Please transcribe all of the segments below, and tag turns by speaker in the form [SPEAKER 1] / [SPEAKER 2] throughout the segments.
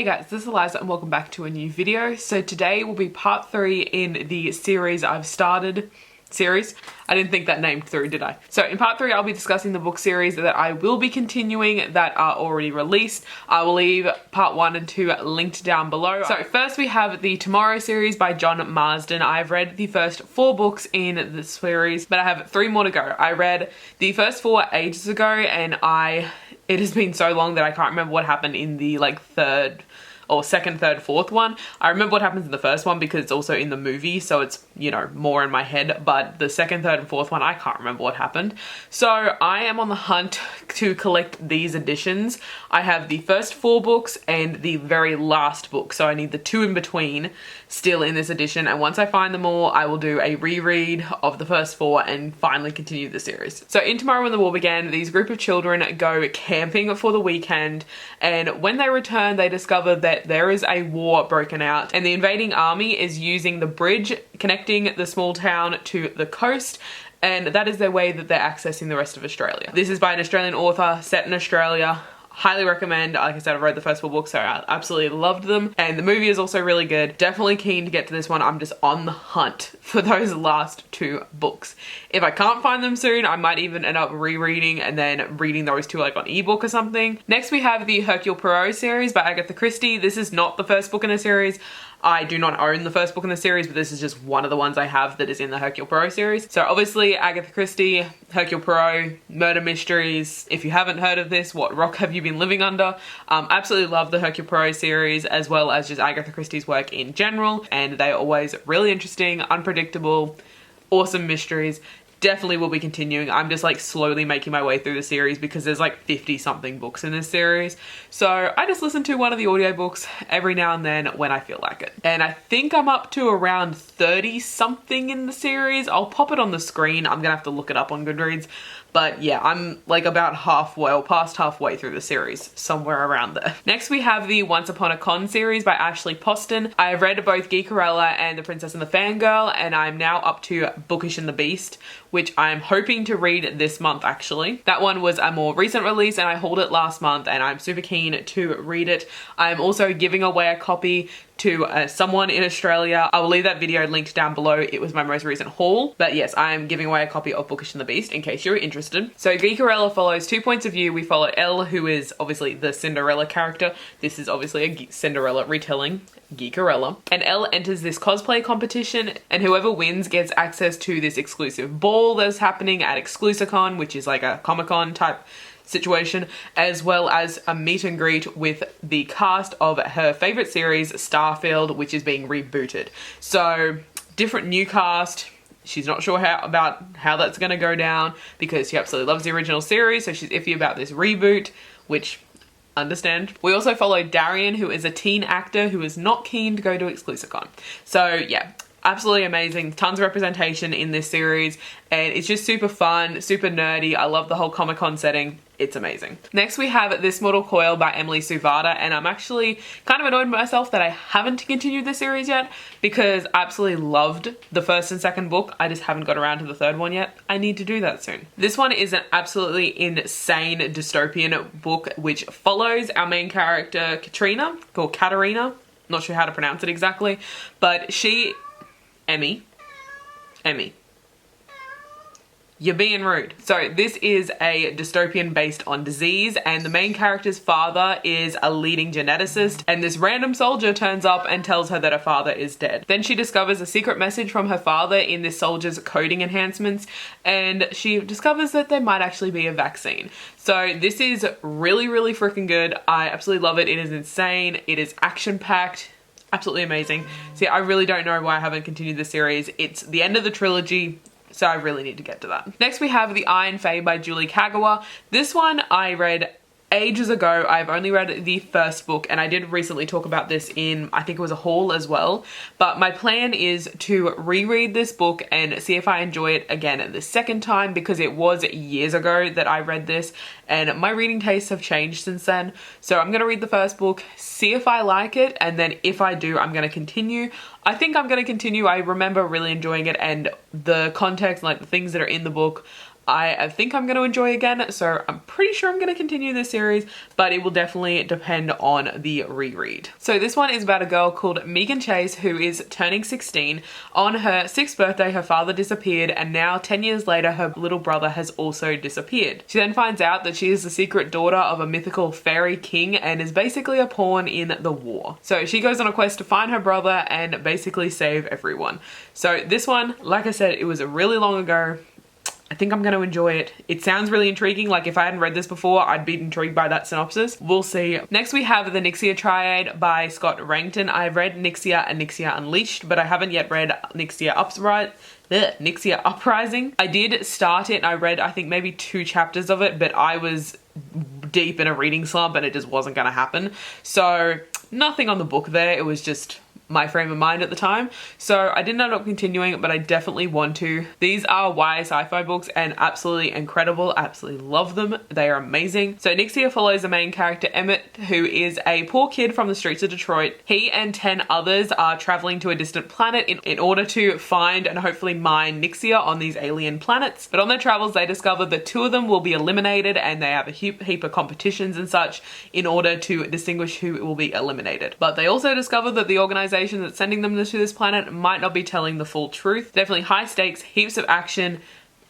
[SPEAKER 1] guys, this is Eliza and welcome back to a new video. So today will be part 3 in the series I've started. I didn't think that named through, did I? So in part 3 I'll be discussing the book series that I will be continuing that are already released. I will leave part 1 and 2 linked down below. So first we have the Tomorrow series by John Marsden. I've read the first 4 books in the series, but I have 3 more to go. I read the first 4 ages ago and it has been so long that I can't remember what happened in the second, third, fourth one. I remember what happens in the first one because it's also in the movie, so it's, you know, more in my head, but the second, third, and fourth one, I can't remember what happened. So I am on the hunt to collect these editions. I have the first 4 books and the very last book, so I need the 2 in between still in this edition, and once I find them all, I will do a reread of the first 4 and finally continue the series. So in Tomorrow When the War Began, these group of children go camping for the weekend, and when they return, they discover that there is a war broken out and the invading army is using the bridge connecting the small town to the coast, and that is their way that they're accessing the rest of Australia. This is by an Australian author set in Australia. Highly recommend. Like I said, I've read the first 4 books, so I absolutely loved them. And the movie is also really good. Definitely keen to get to this one. I'm just on the hunt for those last 2 books. If I can't find them soon, I might even end up rereading and then reading those 2 like on ebook or something. Next we have the Hercule Poirot series by Agatha Christie. This is not the first book in the series. I do not own the first book in the series, but this is just one of the ones I have that is in the Hercule Poirot series. So obviously Agatha Christie, Hercule Poirot, murder mysteries. If you haven't heard of this, what rock have you been living under? Absolutely love the Hercule Poirot series as well as just Agatha Christie's work in general, and they are always really interesting, unpredictable, awesome mysteries. Definitely will be continuing. I'm just like slowly making my way through the series because there's like 50 something books in this series. So I just listen to one of the audiobooks every now and then when I feel like it. And I think I'm up to around 30 something in the series. I'll pop it on the screen. I'm gonna have to look it up on Goodreads. But yeah, I'm like about halfway or past halfway through the series, somewhere around there. Next we have the Once Upon a Con series by Ashley Poston. I have read both Geekerella and The Princess and the Fangirl, and I'm now up to Bookish and the Beast, which I'm hoping to read this month actually. That one was a more recent release and I hauled it last month and I'm super keen to read it. I'm also giving away a copy to someone in Australia. I will leave that video linked down below. It was my most recent haul. But yes, I am giving away a copy of Bookish and the Beast in case you're interested. So Geekerella follows 2 points of view. We follow Elle, who is obviously the Cinderella character. This is obviously a Cinderella retelling. Geekerella. And Elle enters this cosplay competition and whoever wins gets access to this exclusive ball that's happening at Exclusicon, which is like a Comic-Con type situation, as well as a meet and greet with the cast of her favorite series, Starfield, which is being rebooted. So different new cast. She's not sure about how that's going to go down because she absolutely loves the original series, so she's iffy about this reboot, which understand. We also follow Darian, who is a teen actor who is not keen to go to Exclusicon. So yeah, absolutely amazing. Tons of representation in this series and it's just super fun, super nerdy. I love the whole Comic-Con setting. It's amazing. Next we have This Mortal Coil by Emily Sue Varda, and I'm actually kind of annoyed with myself that I haven't continued this series yet because I absolutely loved the first and second book. I just haven't got around to the third one yet. I need to do that soon. This one is an absolutely insane dystopian book which follows our main character Katerina. Not sure how to pronounce it exactly, but Emmy. You're being rude. So this is a dystopian based on disease and the main character's father is a leading geneticist and this random soldier turns up and tells her that her father is dead. Then she discovers a secret message from her father in this soldier's coding enhancements and she discovers that there might actually be a vaccine. So this is really, really freaking good. I absolutely love it. It is insane. It is action-packed. Absolutely amazing. See, I really don't know why I haven't continued the series. It's the end of the trilogy. So I really need to get to that. Next we have The Iron Fae by Julie Kagawa. This one I read ages ago. I've only read the first book and I did recently talk about this in, I think it was a haul as well. But my plan is to reread this book and see if I enjoy it again the second time because it was years ago that I read this and my reading tastes have changed since then. So I'm going to read the first book, see if I like it, and then if I do, I'm going to continue. I think I'm going to continue. I remember really enjoying it and the context, like the things that are in the book, I think I'm going to enjoy again, so I'm pretty sure I'm going to continue this series, but it will definitely depend on the reread. So this one is about a girl called Megan Chase who is turning 16. On her 6th birthday, her father disappeared, and now 10 years later, her little brother has also disappeared. She then finds out that she is the secret daughter of a mythical fairy king and is basically a pawn in the war. So she goes on a quest to find her brother and basically save everyone. So this one, like I said, it was really long ago. I think I'm going to enjoy it. It sounds really intriguing. Like if I hadn't read this before, I'd be intrigued by that synopsis. We'll see. Next we have The Nyxia Triad by Scott Rankton. I've read Nyxia and Nyxia Unleashed, but I haven't yet read Nyxia Uprising. I did start it and I read I think maybe 2 chapters of it, but I was deep in a reading slump and it just wasn't going to happen. So nothing on the book there. It was just my frame of mind at the time. So I didn't end up continuing, but I definitely want to. These are YA sci-fi books and absolutely incredible. Absolutely love them. They are amazing. So Nyxia follows the main character Emmett, who is a poor kid from the streets of Detroit. He and 10 others are traveling to a distant planet in order to find and hopefully mine Nyxia on these alien planets. But on their travels, they discover that 2 of them will be eliminated, and they have a heap of competitions and such in order to distinguish who will be eliminated. But they also discover that the organization that's sending them to this planet might not be telling the full truth. Definitely high stakes, heaps of action,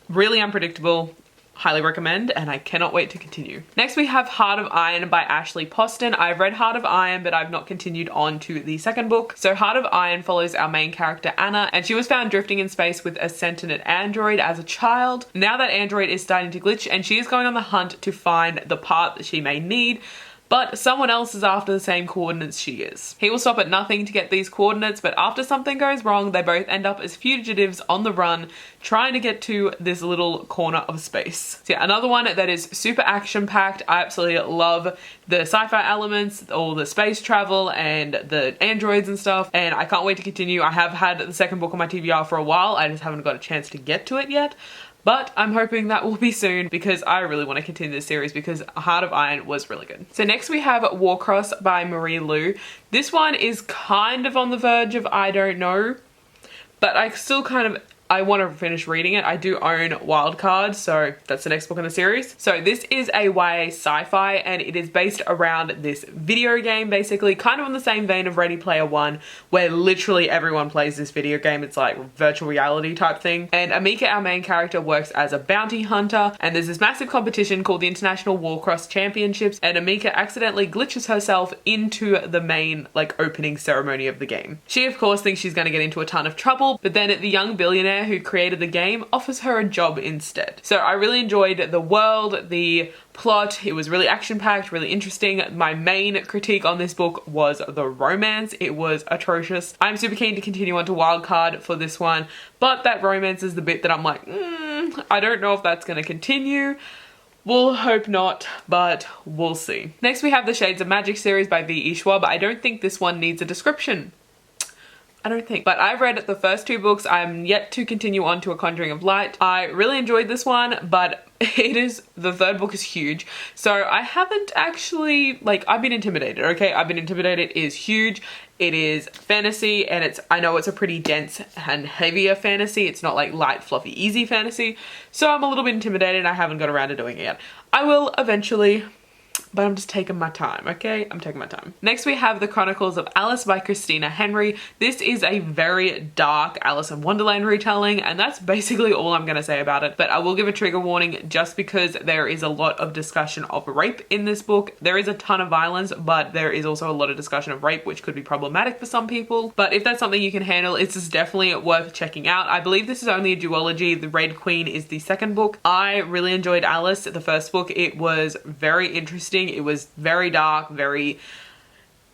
[SPEAKER 1] really unpredictable. Highly recommend, and I cannot wait to continue. Next we have Heart of Iron by Ashley Poston. I've read Heart of Iron, but I've not continued on to the second book. So Heart of Iron follows our main character Anna, and she was found drifting in space with a sentient android as a child. Now that android is starting to glitch, and she is going on the hunt to find the part that she may need, but someone else is after the same coordinates she is. He will stop at nothing to get these coordinates, but after something goes wrong, they both end up as fugitives on the run, trying to get to this little corner of space. So yeah, another one that is super action-packed. I absolutely love the sci-fi elements, all the space travel and the androids and stuff, and I can't wait to continue. I have had the second book on my TBR for a while. I just haven't got a chance to get to it yet. But I'm hoping that will be soon because I really want to continue this series because Heart of Iron was really good. So next we have Warcross by Marie Lu. This one is kind of on the verge of I don't know, but I still I want to finish reading it. I do own Wildcard, so that's the next book in the series. So this is a YA sci-fi and it is based around this video game, basically kind of on the same vein of Ready Player One, where literally everyone plays this video game. It's like virtual reality type thing. And Amika, our main character, works as a bounty hunter, and there's this massive competition called the International Warcross Championships, and Amika accidentally glitches herself into the main opening ceremony of the game. She of course thinks she's going to get into a ton of trouble, but then the young billionaire who created the game offers her a job instead. So I really enjoyed the world, the plot. It was really action-packed, really interesting. My main critique on this book was the romance. It was atrocious. I'm super keen to continue on to Wildcard for this one, but that romance is the bit that I'm like, I don't know if that's going to continue. We'll hope not, but we'll see. Next we have the Shades of Magic series by V.E. Schwab. I don't think this one needs a description. I don't think. But I've read the first 2 books. I'm yet to continue on to A Conjuring of Light. I really enjoyed this one, but the 3rd book is huge. So I haven't actually, I've been intimidated, okay? I've been intimidated. It is huge. It is fantasy, and I know it's a pretty dense and heavier fantasy. It's not like light, fluffy, easy fantasy. So I'm a little bit intimidated and I haven't got around to doing it yet. I will eventually, but I'm just taking my time, okay? I'm taking my time. Next we have The Chronicles of Alice by Christina Henry. This is a very dark Alice in Wonderland retelling, and that's basically all I'm gonna say about it. But I will give a trigger warning just because there is a lot of discussion of rape in this book. There is a ton of violence, but there is also a lot of discussion of rape, which could be problematic for some people. But if that's something you can handle, it's just definitely worth checking out. I believe this is only a duology. The Red Queen is the second book. I really enjoyed Alice, the first book. It was very interesting. It was very dark, very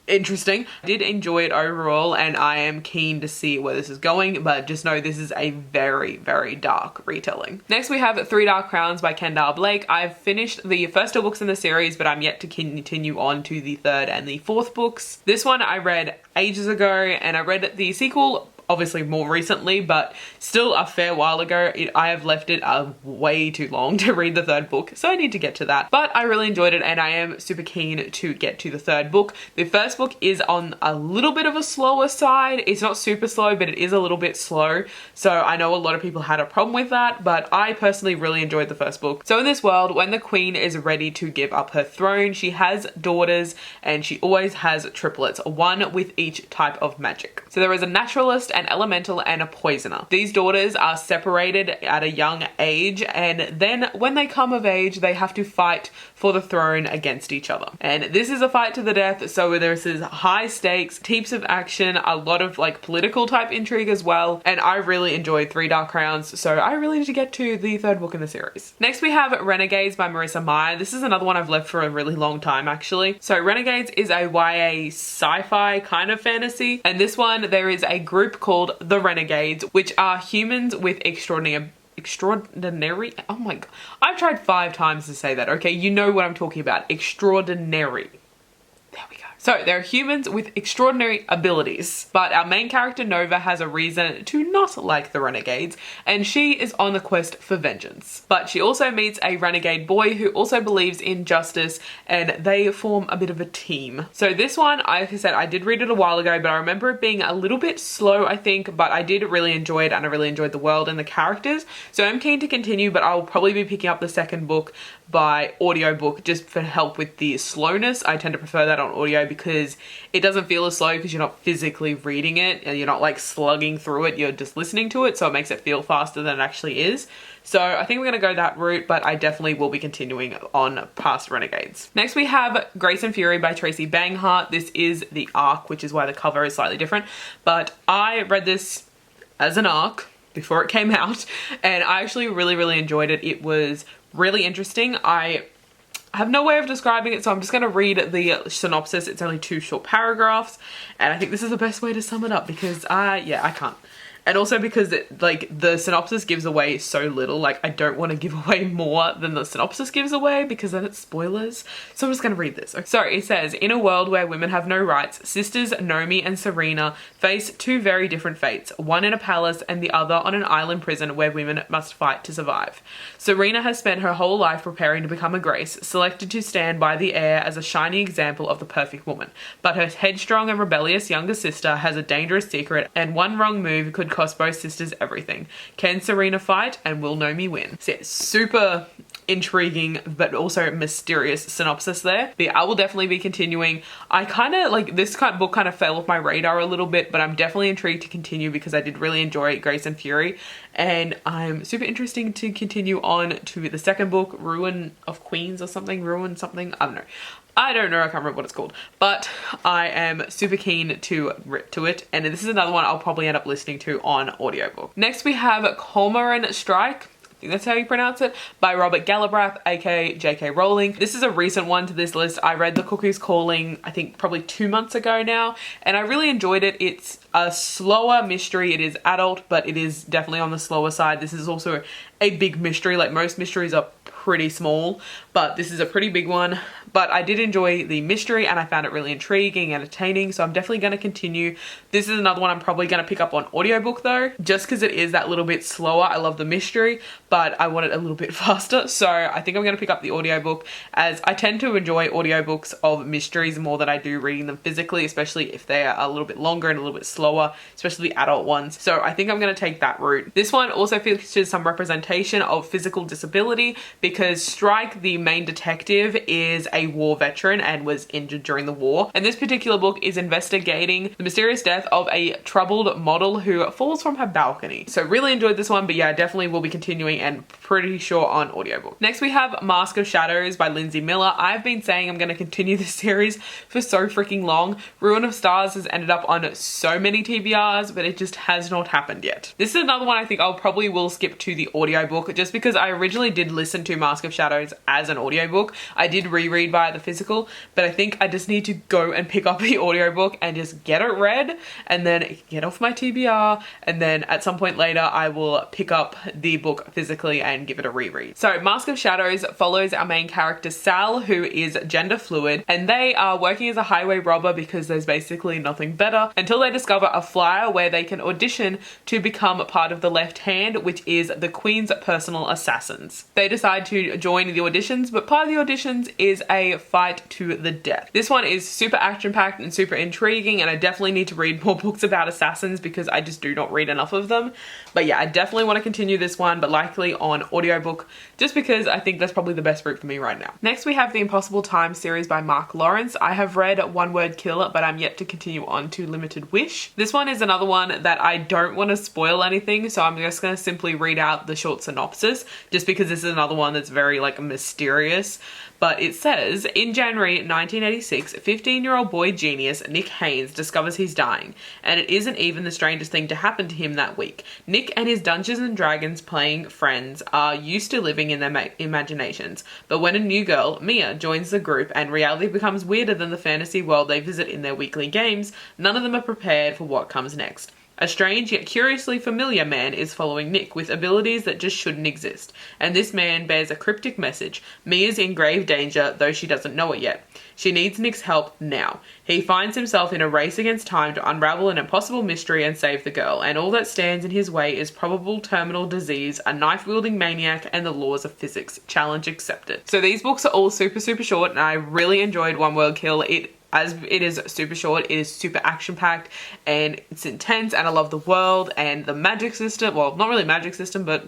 [SPEAKER 1] interesting. I did enjoy it overall, and I am keen to see where this is going, but just know this is a very, very dark retelling. Next we have Three Dark Crowns by Kendall Blake. I've finished the first 2 books in the series, but I'm yet to continue on to the 3rd and the 4th books. This one I read ages ago, and I read the sequel obviously more recently, but still a fair while ago. I have left it way too long to read the third book, so I need to get to that. But I really enjoyed it and I am super keen to get to the third book. The first book is on a little bit of a slower side. It's not super slow, but it is a little bit slow. So I know a lot of people had a problem with that, but I personally really enjoyed the first book. So in this world, when the queen is ready to give up her throne, she has daughters and she always has triplets, one with each type of magic. So there is a naturalist, an elemental, and a poisoner. These daughters are separated at a young age, and then when they come of age, they have to fight for the throne against each other. And this is a fight to the death, so there's this high stakes, heaps of action, a lot of like political type intrigue as well, and I really enjoyed Three Dark Crowns, so I really need to get to the third book in the series. Next we have Renegades by Marissa Meyer. This is another one I've left for a really long time actually. So Renegades is a YA sci-fi kind of fantasy, and this one there is a group called the Renegades, which are humans with extraordinary, oh my god, I've tried 5 times to say that, okay, you know what I'm talking about, extraordinary. There we go. So they're humans with extraordinary abilities, but our main character Nova has a reason to not like the Renegades, and she is on the quest for vengeance. But she also meets a renegade boy who also believes in justice, and they form a bit of a team. So this one, like I said, I did read it a while ago, but I remember it being a little bit slow, I think, but I did really enjoy it, and I really enjoyed the world and the characters. So I'm keen to continue, but I'll probably be picking up the second book by audiobook just for help with the slowness. I tend to prefer that on audio because it doesn't feel as slow because you're not physically reading it and you're not like slugging through it, you're just listening to it, so it makes it feel faster than it actually is. So I think we're going to go that route, but I definitely will be continuing on past Renegades. Next we have Grace and Fury by Tracy Banghart. This is the ARC, which is why the cover is slightly different, but I read this as an ARC before it came out, and I actually really enjoyed it. It was really interesting. I have no way of describing it, so I'm just going to read the synopsis. It's only 2 short paragraphs, and I think this is the best way to sum it up because yeah, I can't. And also because the synopsis gives away so little, like I don't want to give away more than the synopsis gives away because then it's spoilers. So I'm just going to read this. So it says, in a world where women have no rights, sisters Nomi and Serena face 2 very different fates, one in a palace and the other on an island prison where women must fight to survive. Serena has spent her whole life preparing to become a Grace, selected to stand by the heir as a shining example of the perfect woman. But her headstrong and rebellious younger sister has a dangerous secret, and one wrong move could cost both sisters everything. Can Serena fight, and will Nomi win? So yeah, super intriguing but also mysterious synopsis there. But yeah, I will definitely be continuing. I kind of like this book kind of fell off my radar a little bit, but I'm definitely intrigued to continue because I did really enjoy Grace and Fury, and I'm super interested to continue on to the second book, Ruin of Queens or something, Ruin something, I don't know, I can't remember what it's called, but I am super keen to it, and this is another one I'll probably end up listening to on audiobook. Next we have Cormoran Strike, I think that's how you pronounce it, by Robert Galbraith, aka J.K. Rowling. This is a recent one to this list. I read The Cuckoo's Calling, I think probably 2 months ago now, and I really enjoyed it. It's a slower mystery. It is adult, but it is definitely on the slower side. This is also a big mystery. Like most mysteries are pretty small, but this is a pretty big one. But I did enjoy the mystery and I found it really intriguing and entertaining, so I'm definitely going to continue. This is another one I'm probably going to pick up on audiobook though, just because it is that little bit slower. I love the mystery, but I want it a little bit faster, so I think I'm going to pick up the audiobook, as I tend to enjoy audiobooks of mysteries more than I do reading them physically, especially if they are a little bit longer and a little bit slower, especially the adult ones. So I think I'm going to take that route. This one also features some representation of physical disability because Strike, the main detective, is a war veteran and was injured during the war, and this particular book is investigating the mysterious death of a troubled model who falls from her balcony. So really enjoyed this one, but yeah, definitely will be continuing and pretty sure on audiobook. Next we have Mask of Shadows by Lindsay Miller. I've been saying I'm going to continue this series for so freaking long. Ruin of Stars has ended up on so many TBRs, but it just has not happened yet. This is another one I think I'll probably will skip to the audiobook just because I originally did listen to Mask of Shadows as an audiobook. I did reread via the physical, but I think I just need to go and pick up the audiobook and just get it read and then get off my TBR, and then at some point later I will pick up the book physically and give it a reread. So Mask of Shadows follows our main character Sal, who is gender fluid, and they are working as a highway robber because there's basically nothing better until they discover a flyer where they can audition to become part of the Left Hand, which is the Queen's personal assassins. They decide to join the auditions, but part of the auditions is a fight to the death. This one is super action-packed and super intriguing, and I definitely need to read more books about assassins because I just do not read enough of them. But yeah, I definitely want to continue this one, but likely on audiobook, just because I think that's probably the best route for me right now. Next we have the Impossible Time series by Mark Lawrence. I have read One Word Kill, but I'm yet to continue on to Limited Wish. This one is another one that I don't want to spoil anything, so I'm just going to simply read out the short synopsis, just because this is another one that's very like mysterious. But it says, in January 1986, 15-year-old boy genius Nick Haynes discovers he's dying, and it isn't even the strangest thing to happen to him that week. Nick and his Dungeons and Dragons playing friends are used to living in their imaginations, but when a new girl, Mia, joins the group and reality becomes weirder than the fantasy world they visit in their weekly games, none of them are prepared for what comes next. A strange yet curiously familiar man is following Nick with abilities that just shouldn't exist, and this man bears a cryptic message. Mia's in grave danger, though she doesn't know it yet. She needs Nick's help now. He finds himself in a race against time to unravel an impossible mystery and save the girl, and all that stands in his way is probable terminal disease, a knife-wielding maniac, and the laws of physics. Challenge accepted. So these books are all super short, and I really enjoyed One Word Kill. As it is super short, it is super action-packed and it's intense, and I love the world and the magic system. Well, not really magic system, but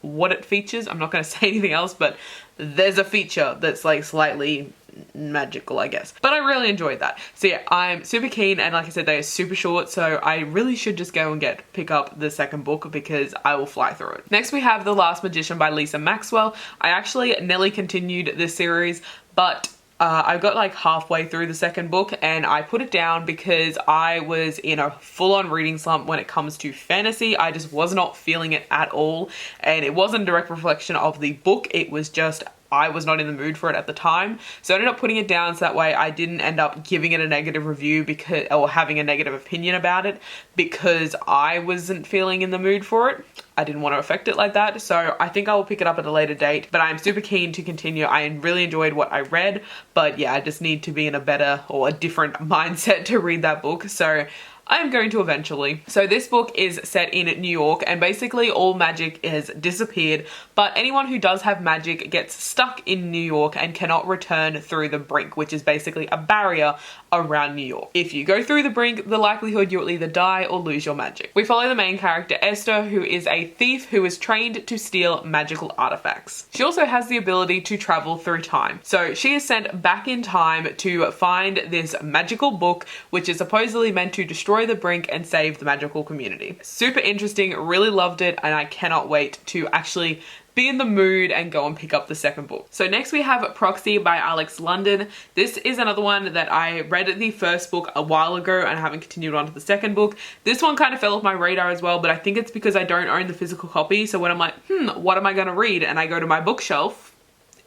[SPEAKER 1] what it features. I'm not going to say anything else, but there's a feature that's like slightly magical, I guess. But I really enjoyed that. So yeah, I'm super keen, and like I said, they are super short, so I really should just go and pick up the second book because I will fly through it. Next we have The Last Magician by Lisa Maxwell. I actually nearly continued this series, but I got like halfway through the second book and I put it down because I was in a full-on reading slump when it comes to fantasy. I just was not feeling it at all, and it wasn't a direct reflection of the book. It was just I was not in the mood for it at the time, so I ended up putting it down so that way I didn't end up giving it a negative review or having a negative opinion about it because I wasn't feeling in the mood for it. I didn't want to affect it like that, so I think I will pick it up at a later date, but I'm super keen to continue. I really enjoyed what I read, but yeah, I just need to be in a better or a different mindset to read that book, so I am going to eventually. So this book is set in New York, and basically all magic has disappeared, but anyone who does have magic gets stuck in New York and cannot return through the brink, which is basically a barrier around New York. If you go through the brink, the likelihood you'll either die or lose your magic. We follow the main character Esther, who is a thief who is trained to steal magical artifacts. She also has the ability to travel through time. So she is sent back in time to find this magical book, which is supposedly meant to destroy the brink and save the magical community. Super interesting, really loved it, and I cannot wait to actually be in the mood and go and pick up the second book. So next we have Proxy by Alex London. This is another one that I read the first book a while ago and I haven't continued on to the second book. This one kind of fell off my radar as well, but I think it's because I don't own the physical copy, so when I'm like, what am I gonna read? And I go to my bookshelf,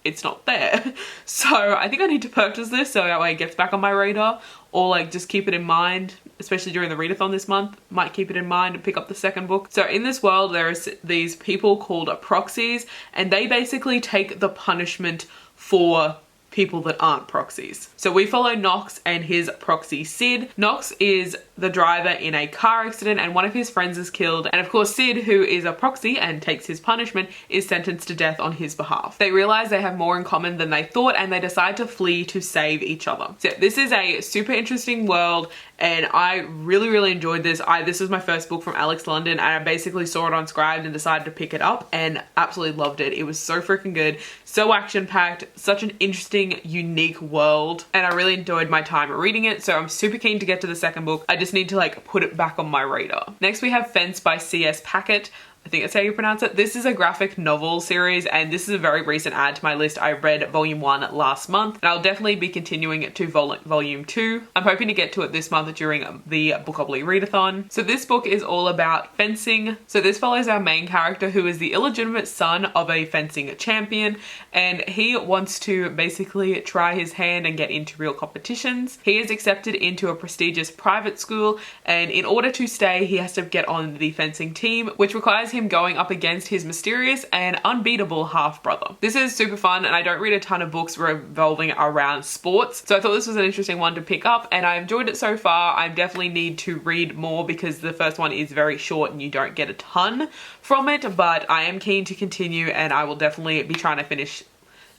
[SPEAKER 1] it's not there. So I think I need to purchase this so that way it gets back on my radar, or like just keep it in mind, especially during the readathon this month. Might keep it in mind and pick up the second book. So in this world there is these people called proxies, and they basically take the punishment for people that aren't proxies. So we follow Knox and his proxy Sid. Knox is the driver in a car accident and one of his friends is killed, and of course Sid, who is a proxy and takes his punishment, is sentenced to death on his behalf. They realize they have more in common than they thought and they decide to flee to save each other. So this is a super interesting world and I really enjoyed this. This was my first book from Alex London and I basically saw it on Scribd and decided to pick it up and absolutely loved it. It was so freaking good, so action-packed, such an interesting, unique world, and I really enjoyed my time reading it, so I'm super keen to get to the second book. I just need to like put it back on my radar. Next we have Fence by C.S. Packet. I think that's how you pronounce it. This is a graphic novel series, and this is a very recent add to my list. I read volume 1 last month, and I'll definitely be continuing it to volume 2. I'm hoping to get to it this month during the Bookopoly readathon. So this book is all about fencing. So this follows our main character, who is the illegitimate son of a fencing champion, and he wants to basically try his hand and get into real competitions. He is accepted into a prestigious private school, and in order to stay, he has to get on the fencing team, which requires him going up against his mysterious and unbeatable half-brother. This is super fun, and I don't read a ton of books revolving around sports, so I thought this was an interesting one to pick up, and I enjoyed it so far. I definitely need to read more because the first one is very short and you don't get a ton from it, but I am keen to continue, and I will definitely be trying to finish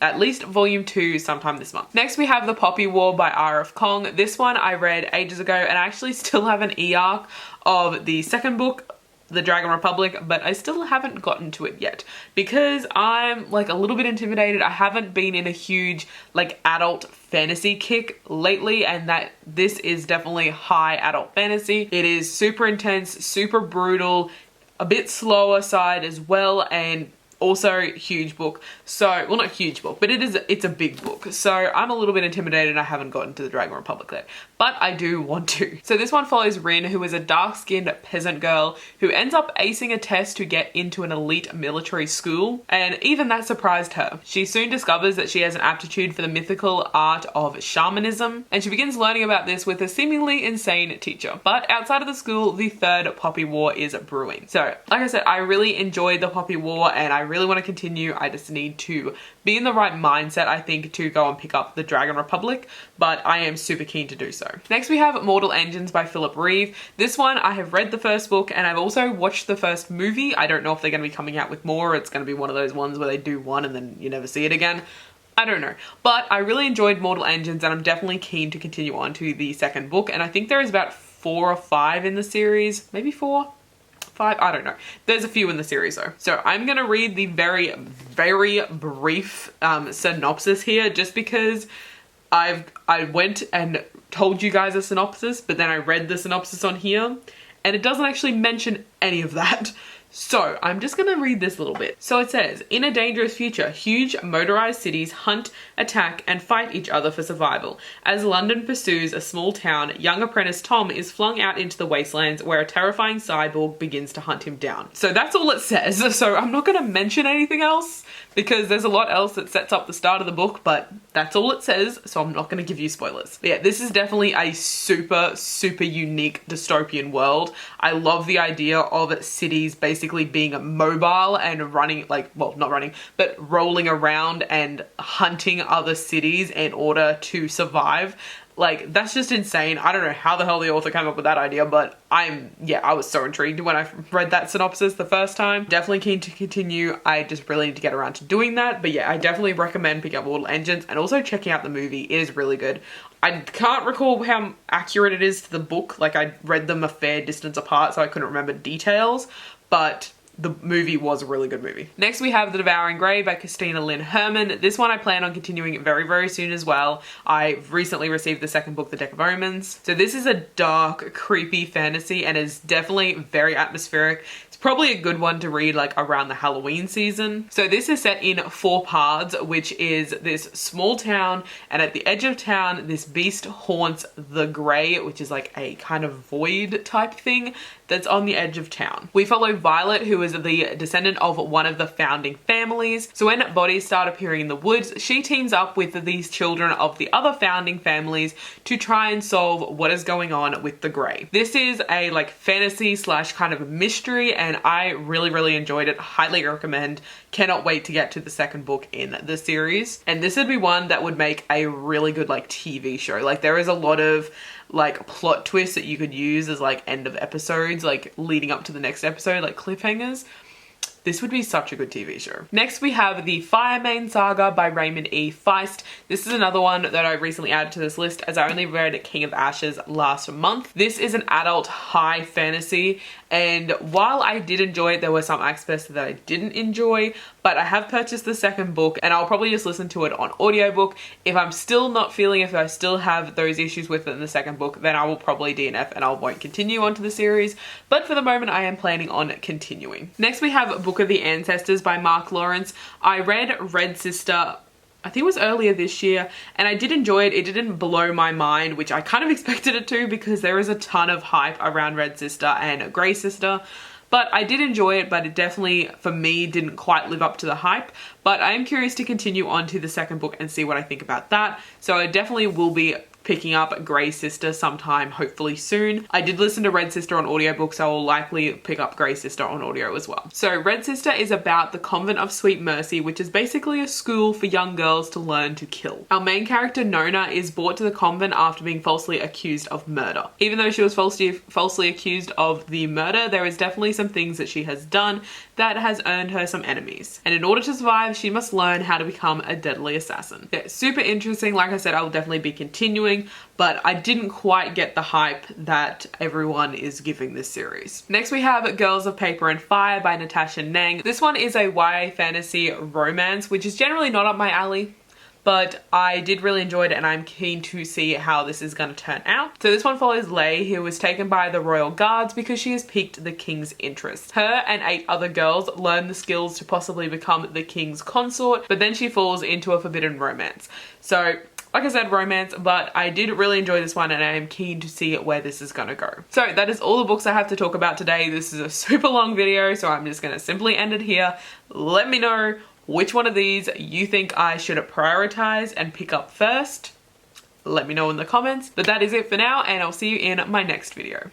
[SPEAKER 1] at least volume 2 sometime this month. Next we have The Poppy War by R.F. Kuang. This one I read ages ago, and I actually still have an e-arc of the second book, The Dragon Republic, but I still haven't gotten to it yet because I'm like a little bit intimidated. I haven't been in a huge like adult fantasy kick lately, and that this is definitely high adult fantasy. It is super intense, super brutal, a bit slower side as well, and also huge book. So, well, not huge book, but it's a big book. So I'm a little bit intimidated. I haven't gotten to the Dragon Republic yet, but I do want to. So this one follows Rin, who is a dark-skinned peasant girl who ends up acing a test to get into an elite military school, and even that surprised her. She soon discovers that she has an aptitude for the mythical art of shamanism, and she begins learning about this with a seemingly insane teacher. But outside of the school, the third Poppy War is brewing. So, like I said, I really enjoyed the Poppy War, and I really want to continue. I just need to be in the right mindset, I think, to go and pick up the Dragon Republic, but I am super keen to do so. Next we have Mortal Engines by Philip Reeve. This one, I have read the first book and I've also watched the first movie. I don't know if they're going to be coming out with more. It's going to be one of those ones where they do one and then you never see it again. I don't know, but I really enjoyed Mortal Engines, and I'm definitely keen to continue on to the second book, and I think there is about 4 or 5 in the series, maybe 4? 5? I don't know. There's a few in the series though. So I'm gonna read the very, very brief synopsis here, just because I went and told you guys a synopsis, but then I read the synopsis on here, and it doesn't actually mention any of that. So I'm just gonna read this little bit. So it says, in a dangerous future, huge motorized cities hunt, attack, and fight each other for survival. As London pursues a small town, young apprentice Tom is flung out into the wastelands where a terrifying cyborg begins to hunt him down. So that's all it says. So I'm not gonna mention anything else because there's a lot else that sets up the start of the book, but that's all it says, so I'm not gonna give you spoilers. But yeah, this is definitely a super, super unique dystopian world. I love the idea of cities basically being mobile and running, like, well, not running, but rolling around and hunting other cities in order to survive. Like, that's just insane. I don't know how the hell the author came up with that idea, but I was so intrigued when I read that synopsis the first time. Definitely keen to continue. I just really need to get around to doing that. But yeah, I definitely recommend picking up Mortal Engines and also checking out the movie. It is really good. I can't recall how accurate it is to the book. Like, I read them a fair distance apart, so I couldn't remember details, but the movie was a really good movie. Next we have The Devouring Grey by Christina Lynn Herman. This one I plan on continuing very, very soon as well. I've recently received the second book, The Deck of Omens. So this is a dark, creepy fantasy and is definitely very atmospheric. It's probably a good one to read like around the Halloween season. So this is set in 4 parts, which is this small town, and at the edge of town, this beast haunts the Grey, which is like a kind of void type thing that's on the edge of town. We follow Violet, who is the descendant of one of the founding families. So when bodies start appearing in the woods, she teams up with these children of the other founding families to try and solve what is going on with the Grey. This is a like fantasy slash kind of mystery, and I really, really enjoyed it. Highly recommend. Cannot wait to get to the second book in the series. And this would be one that would make a really good like TV show. Like, there is a lot of like plot twists that you could use as like end of episodes, like leading up to the next episode, like cliffhangers. This would be such a good TV show. Next we have the Firemane Saga by Raymond E. Feist. This is another one that I recently added to this list as I only read King of Ashes last month. This is an adult high fantasy, and while I did enjoy it, there were some aspects that I didn't enjoy, but I have purchased the second book and I'll probably just listen to it on audiobook. If I'm still not feeling, if I still have those issues with it in the second book, then I will probably DNF and I won't continue onto the series. But for the moment, I am planning on continuing. Next we have Book of the Ancestors by Mark Lawrence. I read Red Sister, I think it was earlier this year, and I did enjoy it. It didn't blow my mind, which I kind of expected it to because there is a ton of hype around Red Sister and Grey Sister. But I did enjoy it, but it definitely, for me, didn't quite live up to the hype. But I am curious to continue on to the second book and see what I think about that. So I definitely will be picking up Grey Sister sometime, hopefully soon. I did listen to Red Sister on audiobook, so I will likely pick up Grey Sister on audio as well. So Red Sister is about the Convent of Sweet Mercy, which is basically a school for young girls to learn to kill. Our main character, Nona, is brought to the convent after being falsely accused of murder. Even though she was falsely accused of the murder, there is definitely some things that she has done that has earned her some enemies. And in order to survive, she must learn how to become a deadly assassin. Yeah, super interesting. Like I said, I will definitely be continuing, but I didn't quite get the hype that everyone is giving this series. Next we have Girls of Paper and Fire by Natasha Nang. This one is a YA fantasy romance, which is generally not up my alley, but I did really enjoy it and I'm keen to see how this is going to turn out. So this one follows Lei, who was taken by the royal guards because she has piqued the king's interest. Her and 8 other girls learn the skills to possibly become the king's consort, but then she falls into a forbidden romance. So like I said, romance, but I did really enjoy this one and I am keen to see where this is gonna go. So that is all the books I have to talk about today. This is a super long video, so I'm just gonna simply end it here. Let me know which one of these you think I should prioritize and pick up first. Let me know in the comments. But that is it for now, and I'll see you in my next video.